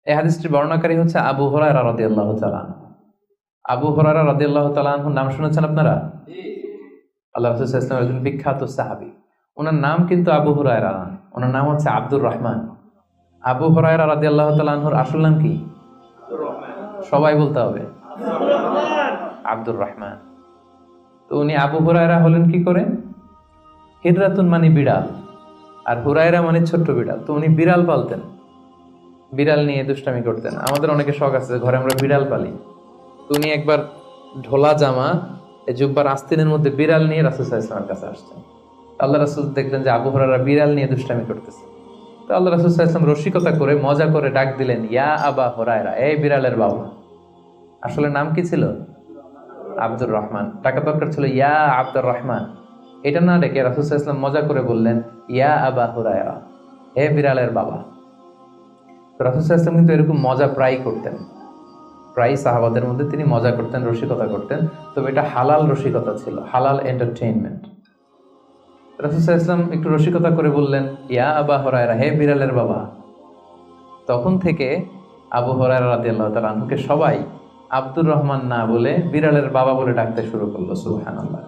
এই হাদিসটির বর্ণনাকারী হচ্ছে আবু হুরায়রা রাদিয়াল্লাহু তাআলা আনহু। আবু হুরায়রা রাদিয়াল্লাহু তাআলা আনহুর নাম শুনেছেন আপনারা? আল্লাহ রাসূল সাল্লাল্লাহু আলাইহি ওয়াসাল্লাম একজন বিখ্যাত সাহাবী। ওনার নাম কিন্তু আবু হুরায়রা না, ওনার নাম হচ্ছে আব্দুর রহমান। আবু হুরায়রা রাদিয়াল্লাহু তাআলা আনহুর আসল নাম কি? সবাই বলতে হবে, আব্দুর রহমান। তো উনি আবু হুরায়রা হলেন কি করে? হিররাতুন মানে বিড়াল, আর হুরায়রা মানে ছোট্ট বিড়াল। তো উনি বিড়াল পালতেন, বিড়াল নিয়ে দুষ্টামি করতেন। আমাদের অনেকে শখ আছে ঘরে আমরা বিড়াল পালি। তো উনি একবার ঢোলা জামা, এই জুব্বার আস্তিনের মধ্যে বিড়াল নিয়ে রাসূল সাল্লাল্লাহু আলাইহি ওয়াসাল্লামের কাছে আসছেন। আল্লাহ রাসূল দেখলেন যে আবু হুরায়রা বিড়াল নিয়ে দুষ্টামি করতেছে। তো আল্লাহ রাসূল সাল্লাল্লাহু আলাইহি ওয়াসাল্লাম রসিকতা করে মজা করে ডাক দিলেন, ইয়া আবা হুরায়রা, এই বিড়ালের বাবা। আসলে নাম কি ছিল? আব্দুর রহমান। টাকা দরকার ছিল ইয়া আব্দুর রহমান। এটা না ডেকে রাসূল সাল্লাল্লাহু আলাইহি ওয়াসাল্লাম মজা করে বললেন, ইয়া আবা হুরায়রা, হে বিড়ালের বাবা। তো রাসূল সাল্লাল্লাহু আলাইহি ওয়াসাল্লাম কিন্তু এরকম মজা প্রায় করতেন, প্রায় সাহাবাদের মধ্যে তিনি মজা করতেন, রসিকতা করতেন। তবে এটা হালাল রসিকতা ছিল, হালাল এন্টারটেইনমেন্ট। রাসূল সাল্লাল্লাহু আলাইহি ওয়াসাল্লাম একটু রসিকতা করে বললেন, ইয়া আবা হুরায়রা, হে বিড়ালের বাবা। তখন থেকে আবু হুরায়রা রাদিয়াল্লাহু তাআলা আনহুকে সবাই আব্দুর রহমান না বলে বিড়ালের বাবা বলে ডাকতে শুরু করলো। সুবহানাল্লাহ।